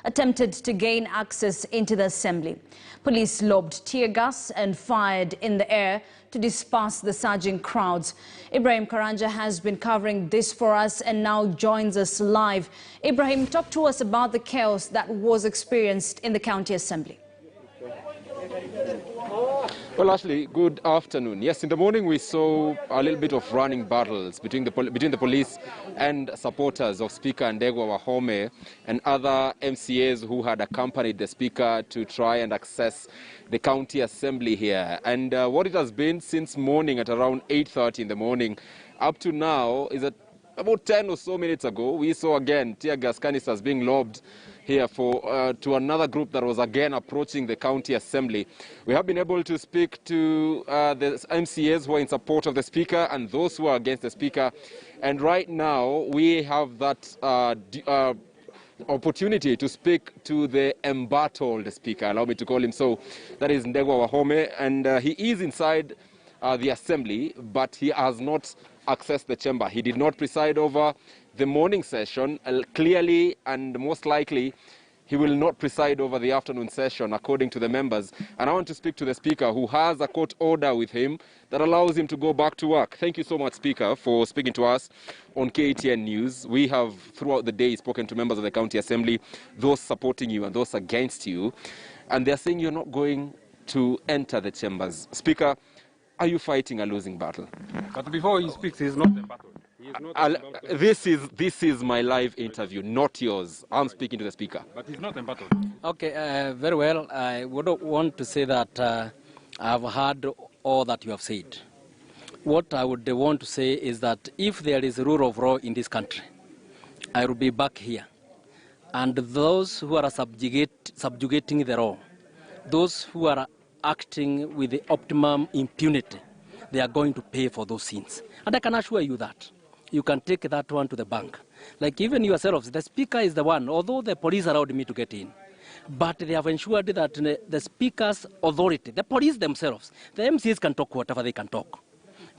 attempted to gain access into the assembly. Police lobbed tear gas and fired in the air to disperse the surging crowds. Ibrahim Karanja has been covering this for us and now joins us live. Ibrahim, talk to us about the chaos that was experienced in the county assembly. Well, Ashley, good afternoon. Yes, in the morning we saw a little bit of running battles between the police and supporters of Speaker Ndegwa Wahome and other MCAs who had accompanied the Speaker to try and access the county assembly here. And what it has been since morning at around 8:30 in the morning up to now is that about 10 or so minutes ago, we saw again tear gas canisters being lobbed here to another group that was again approaching the county assembly. We have been able to speak to the MCAs who are in support of the Speaker and those who are against the Speaker. And right now, we have that opportunity to speak to the embattled Speaker, allow me to call him so. That is Ndegwa Wahome, and he is inside the assembly, but he has not accessed the chamber. He did not preside over the morning session. Clearly and most likely, he will not preside over the afternoon session, according to the members. And I want to speak to the Speaker, who has a court order with him that allows him to go back to work. Thank you so much, Speaker, for speaking to us on KTN News. We have, throughout the day, spoken to members of the County Assembly, those supporting you and those against you, and they're saying you're not going to enter the chambers. Speaker, are you fighting a losing battle? But before he speaks, he's not embattled. This is my live interview, not yours. I'm speaking to the Speaker. But he's not embattled. Okay, very well. I would want to say that I've heard all that you have said. What I would want to say is that if there is a rule of law in this country, I will be back here. And those who are subjugating the law, those who are acting with the optimum impunity, they are going to pay for those sins. And I can assure you that. You can take that one to the bank. Like even yourselves, the Speaker is the one, although the police allowed me to get in, but they have ensured that the Speaker's authority, the police themselves, the MCs can talk whatever they can talk.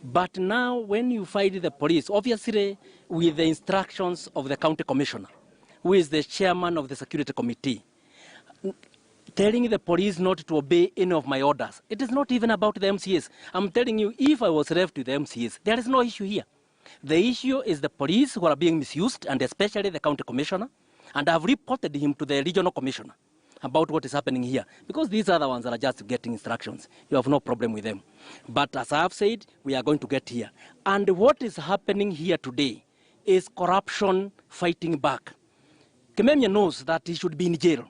But now when you fight the police, obviously with the instructions of the county commissioner, who is the chairman of the security committee, telling the police not to obey any of my orders. It is not even about the MCAs. I'm telling you, if I was left with the MCAs, there is no issue here. The issue is the police who are being misused, and especially the county commissioner. And I've reported him to the regional commissioner about what is happening here, because these are the ones that are just getting instructions. You have no problem with them. But as I have said, we are going to get here. And what is happening here today is corruption fighting back. Kimemia knows that he should be in jail.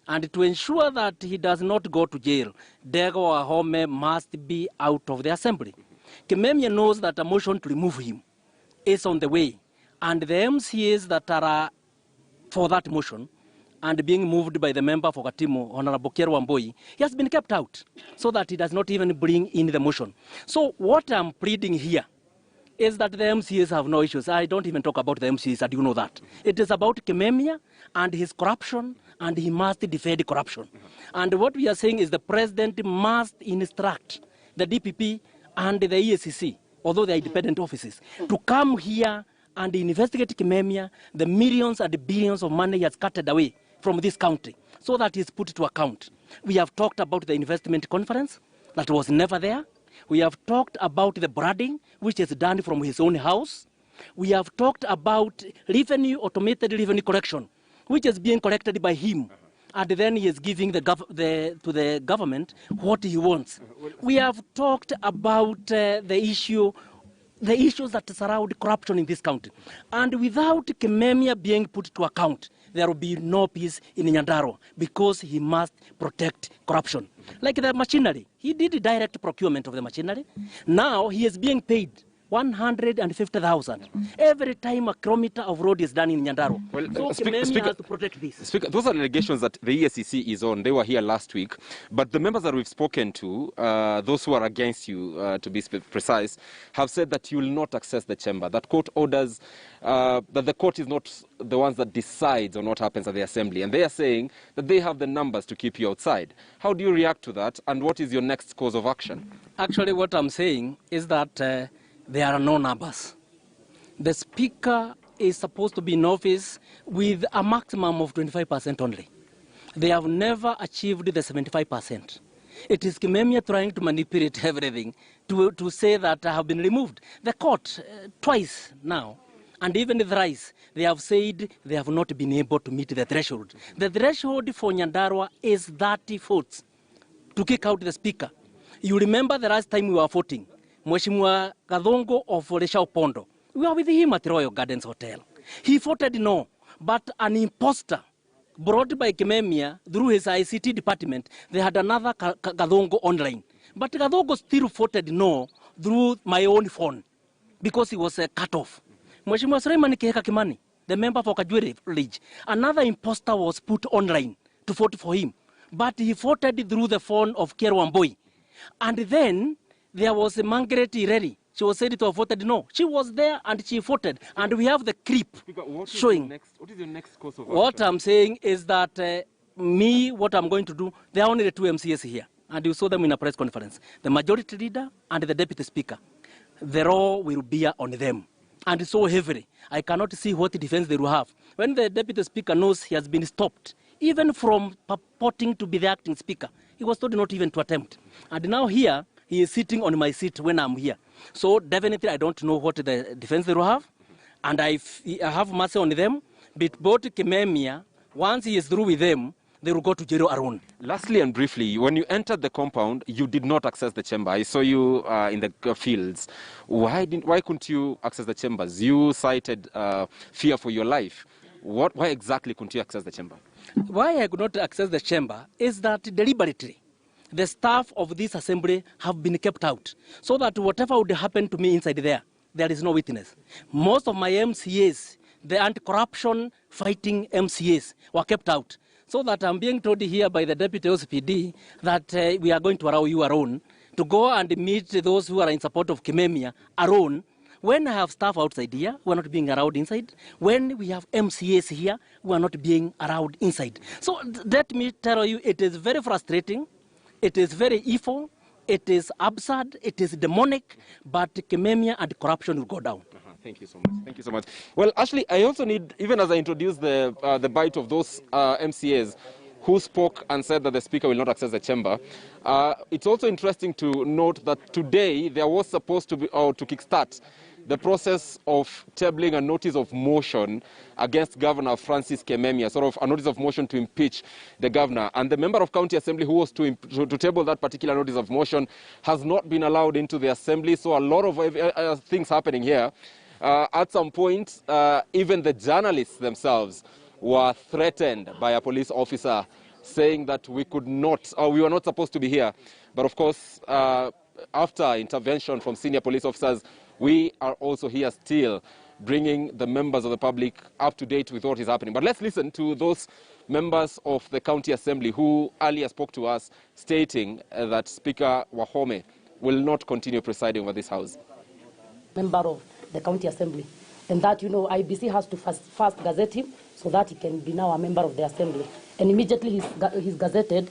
And to ensure that he does not go to jail, Ndegwa Wahome must be out of the assembly. Kimemia knows that a motion to remove him is on the way. And the MCAs that are for that motion and being moved by the member for Katimu, Honorable Kero Wamboi, he has been kept out so that he does not even bring in the motion. So what I'm pleading here is that the MCAs have no issues. I don't even talk about the MCAs, and you know that. It is about Kimemia and his corruption, and he must defend corruption. And what we are saying is the president must instruct the DPP and the EACC, although they are independent offices, to come here and investigate Kimemia, the millions and the billions of money he has cutted away from this country, so that he is put to account. We have talked about the investment conference that was never there. We have talked about the branding, which is done from his own house. We have talked about revenue, automated revenue collection, which is being collected by him. And then he is giving to the government what he wants. We have talked about the issues that surround corruption in this country. And without Kimemia being put to account, there will be no peace in Nyandarua, because he must protect corruption. Like the machinery, he did direct procurement of the machinery. Now he is being paid 150,000 every time a kilometer of road is done in Nyandarua. Well, so Kimemia has to protect this. Speaker, those are allegations that the EACC is on. They were here last week. But the members that we've spoken to, those who are against you, to be precise, have said that you will not access the chamber, that court orders, that the court is not the ones that decides on what happens at the assembly. And they are saying that they have the numbers to keep you outside. How do you react to that? And what is your next course of action? Actually, what I'm saying is that there are no numbers. The Speaker is supposed to be in office with a maximum of 25% only. They have never achieved the 75%. It is Kimemia trying to manipulate everything to say that I have been removed. The court, twice now, and even thrice, they have said they have not been able to meet the threshold. The threshold for Nyandarua is 30 votes to kick out the speaker. You remember the last time we were voting, Mheshimiwa Kadhongo of Reshao Pondo. We were with him at Royal Gardens Hotel. He voted no, but an imposter brought by Kimemia through his ICT department, they had another Kadhongo online. But Kadhongo still voted no through my own phone because he was cut off. Mheshimiwa Suleiman Kihika Kimani, the member for Kajwiri Village, another imposter was put online to vote for him. But he voted through the phone of Kero Wambui. And then there was Margaret Ireri. She was said to have voted no. She was there and she voted. And we have the clip showing. What is your next course of action? What I'm saying is that what I'm going to do, there are only the two MCAs here. And you saw them in a press conference. The majority leader and the deputy speaker. The law will be on them. And so heavily. I cannot see what defense they will have. When the deputy speaker knows he has been stopped, even from purporting to be the acting speaker, he was told not even to attempt. And now here, he is sitting on my seat when I'm here. So definitely I don't know what the defense they will have. And I have mercy on them. But both Kimemia, once he is through with them, they will go to jail alone. Lastly and briefly, when you entered the compound, you did not access the chamber. I saw you in the fields. Why couldn't you access the chambers? You cited fear for your life. Why exactly couldn't you access the chamber? Why I could not access the chamber is that deliberately the staff of this assembly have been kept out so that whatever would happen to me inside there is no witness. Most of my MCAs, the anti-corruption fighting MCAs, were kept out. So that I'm being told here by the Deputy OCPD that we are going to allow you alone to go and meet those who are in support of Kimemia alone. When I have staff outside here, we are not being allowed inside. When we have MCAs here, we are not being allowed inside. So let me tell you, it is very frustrating. It is very evil. It is absurd. It is demonic. But Kimemia and corruption will go down. Thank you so much. Thank you so much. Well, Ashley, I also need, even as I introduce the bite of those MCAs who spoke and said that the speaker will not access the chamber, it's also interesting to note that today there was supposed to be, or to kickstart, the process of tabling a notice of motion against Governor Francis Kimemia, sort of a notice of motion to impeach the governor. And the member of county assembly who was to table that particular notice of motion has not been allowed into the assembly. So a lot of things happening here. At some point, even the journalists themselves were threatened by a police officer saying that we could not, or we were not supposed to be here. But of course, after intervention from senior police officers, we are also here still bringing the members of the public up to date with what is happening. But let's listen to those members of the county assembly who earlier spoke to us stating that Speaker Wahome will not continue presiding over this house. Member of the county assembly, and that, you know, IBC has to first gazette him so that he can be now a member of the assembly. And immediately he's gazetted,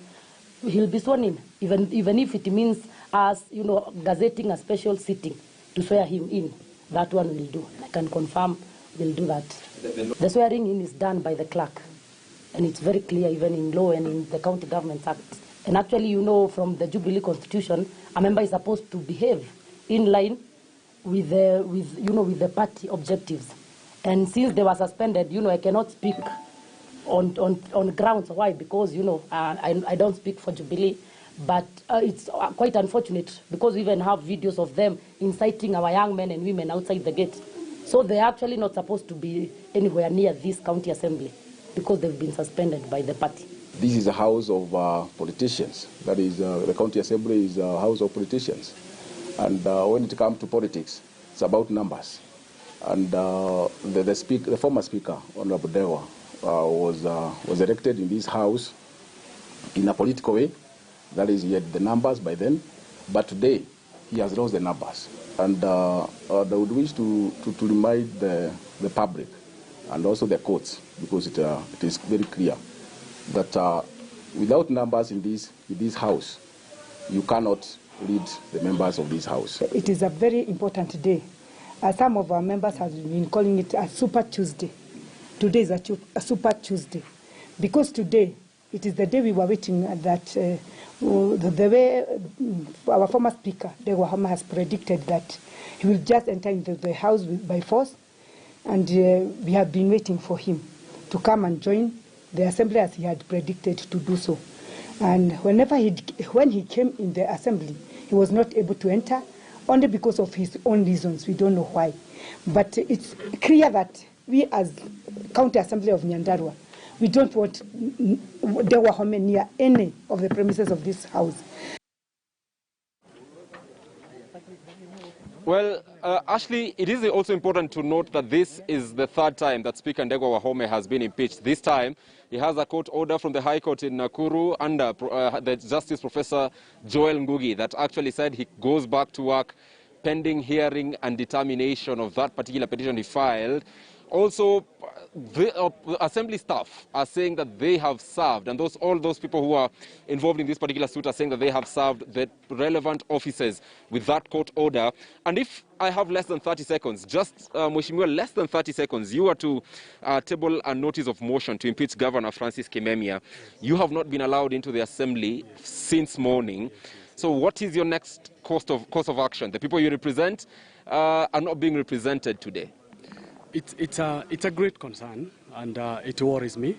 he'll be sworn in, even if it means us, you know, gazetting a special sitting to swear him in. That one will do. I can confirm we'll do that. The swearing in is done by the clerk, and it's very clear even in law and in the County Government Act. And actually, you know, from the Jubilee Constitution, a member is supposed to behave in line with the party objectives. And since they were suspended, you know, I cannot speak on grounds. Why? Because, you know, I don't speak for Jubilee. But it's quite unfortunate because we even have videos of them inciting our young men and women outside the gate. So they're actually not supposed to be anywhere near this county assembly because they've been suspended by the party. This is a house of politicians. That is, the county assembly is a house of politicians. And when it comes to politics, it's about numbers. And the former speaker, Honorable Ndegwa, was elected in this house in a political way. That is, he had the numbers by then, but today he has lost the numbers. And I would wish to remind the public and also the courts, because it is very clear that without numbers in this house, you cannot lead the members of this house. It is a very important day, Some of our members have been calling it a Super Tuesday. Today is a Super Tuesday because today it is the day we were waiting that the way our former speaker, Ndegwa Wahome, has predicted that he will just enter into the house by force, and we have been waiting for him to come and join the assembly as he had predicted to do so. And when he came in the assembly, he was not able to enter, only because of his own reasons. We don't know why. But it's clear that we as County Assembly of Nyandarua, we don't want Ndegwa Wahome near any of the premises of this house. Well, Ashley, it is also important to note that this is the third time that Speaker Ndegwa Wahome has been impeached. This time, he has a court order from the High Court in Nakuru under the Justice Professor Joel Ngugi that actually said he goes back to work pending hearing and determination of that particular petition he filed. Also, the assembly staff are saying that they have served, and all those people who are involved in this particular suit are saying that they have served the relevant officers with that court order. And if I have less than 30 seconds, just Mheshimiwa, less than 30 seconds, you are to table a notice of motion to impeach Governor Francis Kimemia. You have not been allowed into the assembly since morning. So what is your next course of action? The people you represent are not being represented today. It's a great concern, and it worries me,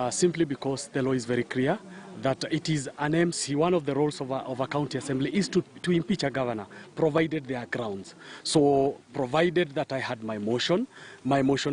simply because the law is very clear that it is an MC. One of the roles of a county assembly is to impeach a governor, provided there are grounds. So, provided that I had my motion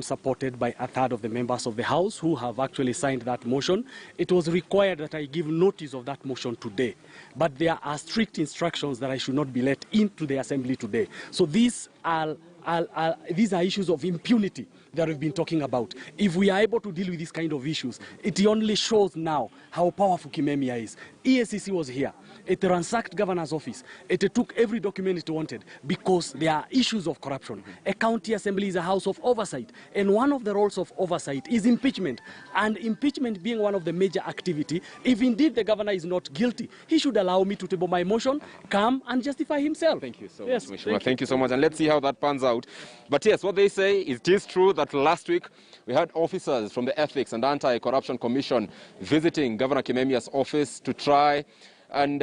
supported by a third of the members of the House who have actually signed that motion, it was required that I give notice of that motion today. But there are strict instructions that I should not be let into the assembly today. So these are issues of impunity that we've been talking about. If we are able to deal with these kind of issues, it only shows now how powerful Kimemia is. EACC was here. It ransacked governor's office. It took every document it wanted because there are issues of corruption. A county assembly is a house of oversight, and one of the roles of oversight is impeachment. And impeachment being one of the major activity, if indeed the governor is not guilty, he should allow me to table my motion, come and justify himself. Thank you so much, Mheshimiwa. Thank you so much, and let's see how that pans out. But yes, what they say is it is true that last week we had officers from the Ethics and Anti-Corruption Commission visiting Governor Kimemia's office to try and